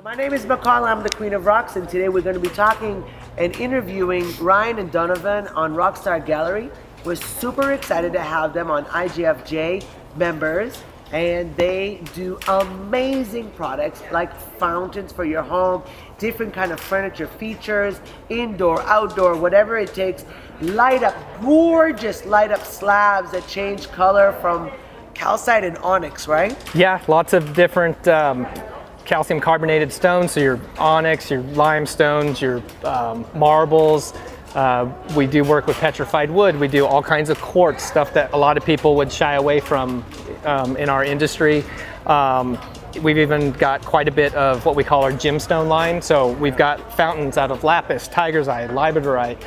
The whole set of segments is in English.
My name is McCall, I'm the Queen of Rocks, and today we're going to be talking and interviewing Ryan and Donovan on Rockstar Gallery. We're super excited to have them on IGFJ members, and they do amazing products like fountains for your home, different kind of furniture features, indoor, outdoor, whatever it takes. Light up, gorgeous light up slabs that change color from calcite and onyx, right? Yeah, lots of different calcium carbonated stones, so your onyx, your limestones, your marbles. We do work with petrified wood. We do all kinds of quartz, stuff that a lot of people would shy away from in our industry. We've even got quite a bit of what we call our gemstone line. So we've got fountains out of lapis, tiger's eye, labradorite,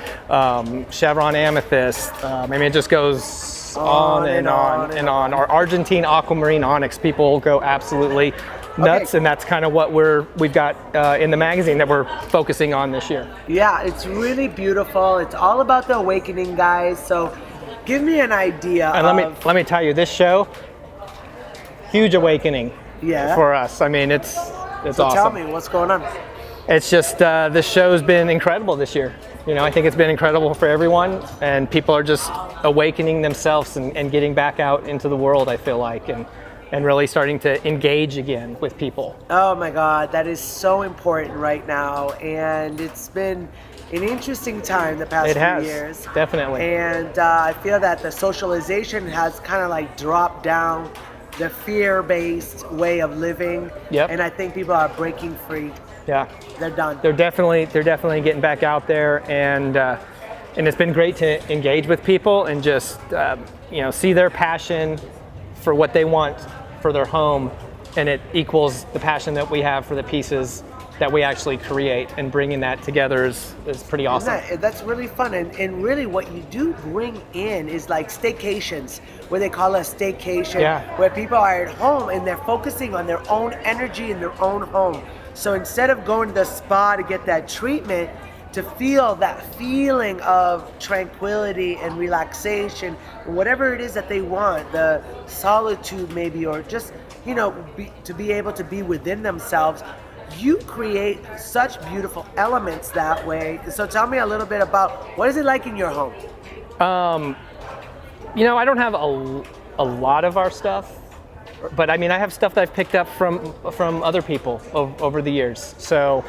chevron amethyst. I mean, it just goes on and on and on. Our Argentine Aquamarine Onyx, people go absolutely nuts, okay. And that's kind of what we've got in the magazine that we're focusing on this year. Yeah, it's really beautiful. It's all about the awakening, guys. So give me an idea. And let me tell you, this show, huge awakening. Yeah. For us. I mean, it's so awesome. Tell me, what's going on? It's just this show's been incredible this year. You know, I think it's been incredible for everyone, and people are just awakening themselves and getting back out into the world, I feel like, and really starting to engage again with people. Oh my God, that is so important right now, and it's been an interesting time the past few years. Definitely. And I feel that the socialization has kind of like dropped down, the fear-based way of living. Yep. And I think people are breaking free. Yeah. They're done. They're definitely getting back out there, and it's been great to engage with people and just see their passion for what they want for their home, and it equals the passion that we have for the pieces that we actually create, and bringing that together is pretty awesome. That's really fun, and really what you do bring in is like staycations, where they call a staycation, where people are at home and they're focusing on their own energy in their own home. So instead of going to the spa to get that treatment, to feel that feeling of tranquility and relaxation, whatever it is that they want, the solitude maybe, or just to be able to be within themselves. You create such beautiful elements that way. So tell me a little bit about, what is it like in your home? I don't have a lot of our stuff, but I mean, I have stuff that I've picked up from other people over the years. So,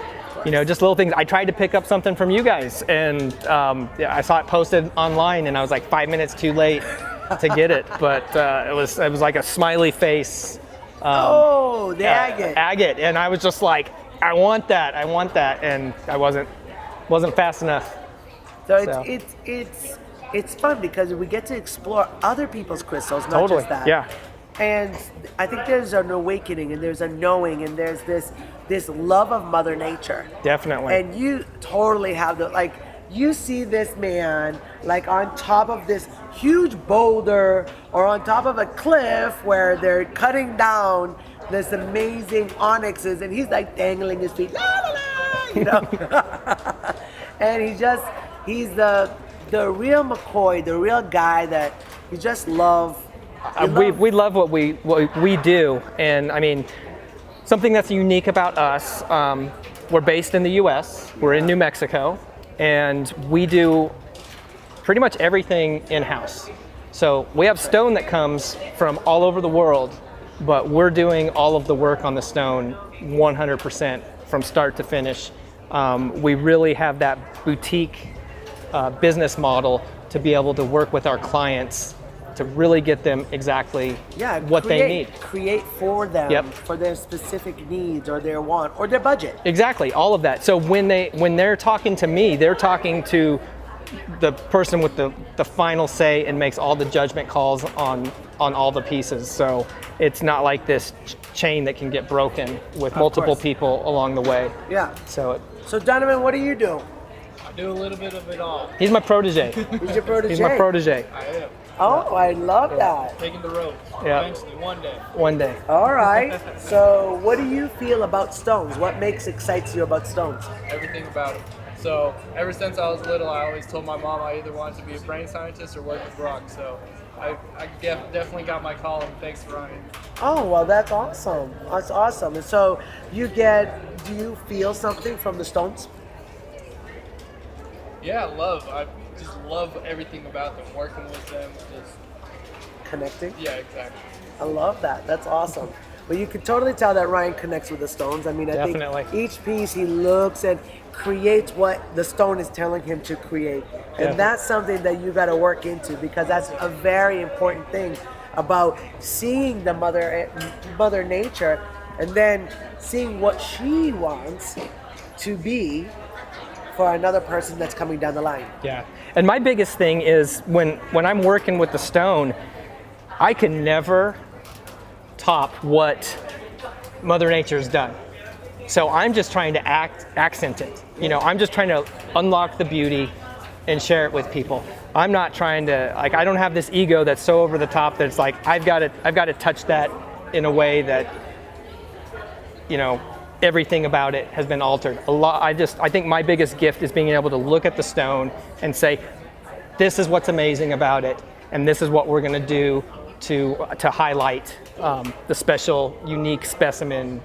just little things. I tried to pick up something from you guys, and I saw it posted online, and I was like 5 minutes too late to get it. But it was like a smiley face. The agate. Agate, and I was just like, I want that, and I wasn't fast enough. So it's fun because we get to explore other people's crystals, not just that. Yeah. And I think there's an awakening, and there's a knowing, and there's this love of Mother Nature. Definitely. And you totally have you see this man like on top of this huge boulder or on top of a cliff where they're cutting down this amazing onyxes, and he's like dangling his feet, la, la, la, and he's the real McCoy, the real guy that you just love. We love what we do, and I mean, something that's unique about us, we're based in the US, we're in New Mexico, and we do pretty much everything in-house. So we have stone that comes from all over the world, but we're doing all of the work on the stone 100% from start to finish. We really have that boutique business model to be able to work with our clients to really get them exactly what they need. Create for them, for their specific needs or their want or their budget. Exactly, all of that. So when they're talking to me, they're talking to the person with the final say and makes all the judgment calls on all the pieces. So it's not like this chain that can get broken with multiple people along the way. Yeah. So Donovan, what do you do? I do a little bit of it all. He's my protege. Who's your protege? He's my protege. I am. Oh, I love that. Taking the road. Yeah. Eventually, one day. One day. All right. So what do you feel about stones? What excites you about stones? Everything about it. So ever since I was little, I always told my mom I either wanted to be a brain scientist or work with rocks. So I definitely got my calling thanks to Ryan. Oh, well, that's awesome. That's awesome. And so you get do you feel something from the stones? Yeah, I just love everything about them. Working with them, just Connecting? yeah, exactly. I love that. That's awesome. But you can totally tell that Ryan connects with the stones. I mean, I Definitely. think each piece he looks and creates what the stone is telling him to create. And Definitely. that's something that you got to work into, because that's a very important thing about seeing the mother nature and then seeing what she wants to be for another person that's coming down the line. Yeah. And my biggest thing is when I'm working with the stone, I can never top what Mother Nature's done. So I'm just trying to accent it. You know, I'm just trying to unlock the beauty and share it with people. I'm not trying to, like, I don't have this ego that's so over the top that it's like I've got to touch that in a way that, you know, everything about it has been altered. I think my biggest gift is being able to look at the stone and say, this is what's amazing about it, and this is what we're going to do to highlight the special, unique specimen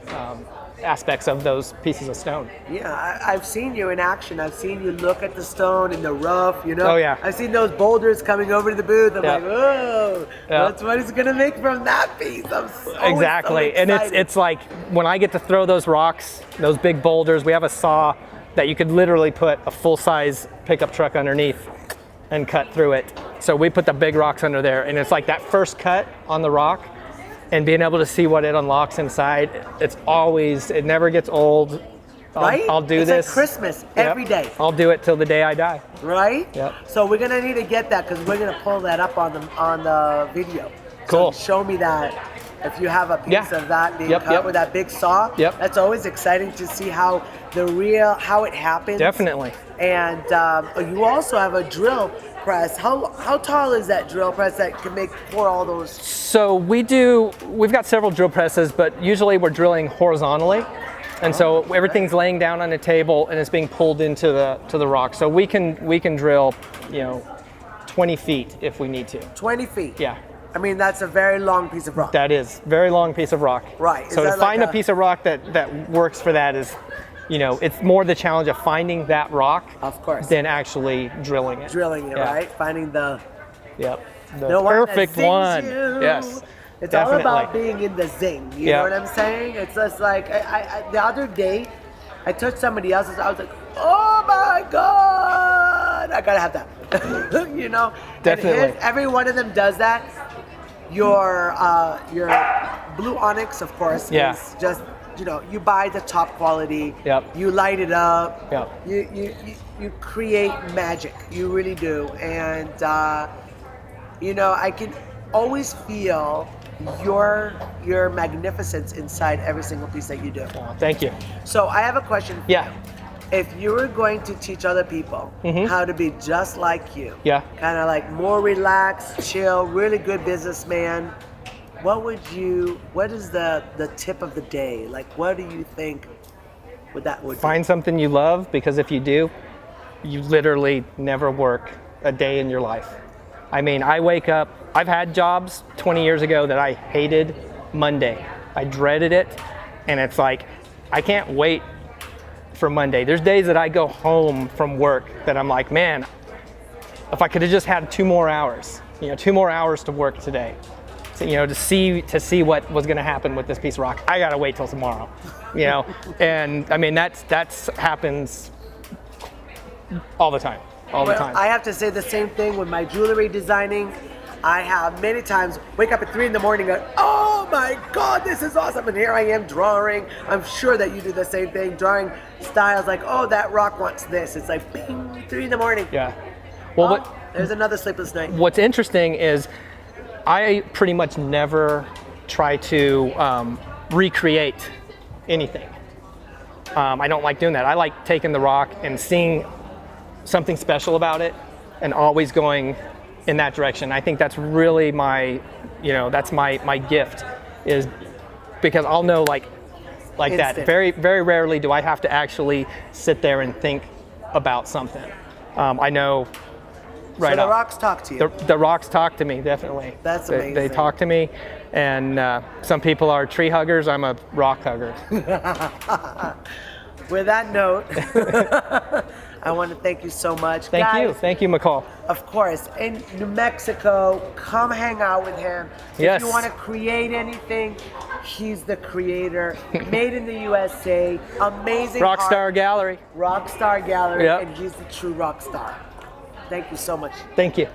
aspects of those pieces of stone. Yeah, I've seen you in action. I've seen you look at the stone in the rough, you know? Oh, yeah. I've seen those boulders coming over to the booth. I'm Yep. like, oh, Yep. that's what he's going to make from that piece. I'm so Exactly. so And excited. it's like when I get to throw those rocks, those big boulders, we have a saw that you could literally put a full-size pickup truck underneath and cut through it. So we put the big rocks under there, and it's like that first cut on the rock and being able to see what it unlocks inside. It never gets old. Right? I'll do it's this. Like Christmas Yep. every day. I'll do it till the day I die. Right? Yep. So we're gonna need to get that, because we're gonna pull that up on the video. Cool. So show me that. If you have a piece Yeah. of that being Yep, cut yep. with that big saw, Yep. that's always exciting to see how it happens. Definitely. And you also have a drill press. How tall is that drill press that can pour all those? So we've got several drill presses, but usually we're drilling horizontally. And so everything's laying down on a table and it's being pulled into the rock. So we can drill, 20 feet if we need to. 20 feet. Yeah. I mean, that's a very long piece of rock. That is very long piece of rock. Right. Is So to that find like a piece of rock that works for that is, it's more the challenge of finding that rock Of course. than actually drilling it. Drilling it, Yeah. right? Finding the Yep. The one that perfect zings one. you. Yes. It's Definitely. all about being in the zing. You Yeah. know what I'm saying? It's just like the other day, I touched somebody else's. I was like, oh my god, I gotta have that. Definitely. And every one of them does that. Your blue onyx, of course, Yeah. is just you buy the top quality. Yep. You light it up. Yep. You create magic. You really do, and I can always feel your magnificence inside every single piece that you do. Oh, thank you. So I have a question for Yeah. you. If you were going to teach other people how to be just like you, Yeah. kind of like more relaxed, chill, really good businessman, what is the tip of the day? Like, what do you think would be? Find something you love, because if you do, you literally never work a day in your life. I mean, I wake up, I've had jobs 20 years ago that I hated Monday. I dreaded it, and it's like, I can't wait for Monday. There's days that I go home from work that I'm like, man, if I could have just had 2 more hours, 2 more hours to work today, to see what was gonna happen with this piece of rock. I gotta wait till tomorrow, and I mean, that's happens all the time. I have to say the same thing with my jewelry designing. I have many times wake up at 3 in the morning and go, oh my God, this is awesome. And here I am drawing. I'm sure that you do the same thing, drawing styles like, oh, that rock wants this. It's like, bing, 3 in the morning. Yeah. Well, there's another sleepless night. What's interesting is I pretty much never try to recreate anything. I don't like doing that. I like taking the rock and seeing something special about it and always going in that direction. I think that's really that's my gift, is because I'll know like Instant. that. Very, very rarely do I have to actually sit there and think about something. I know right so the off. rocks talk to you. The rocks talk to me, definitely. That's They amazing. talk to me. And some people are tree huggers. I'm a rock hugger. With that note, I want to thank you so much. Thank you, McCall. Of course, in New Mexico, come hang out with him. Yes. If you want to create anything, he's the creator. Made in the USA, amazing Rockstar Gallery. Rockstar Gallery, Yep. and he's the true rock star. Thank you so much. Thank you.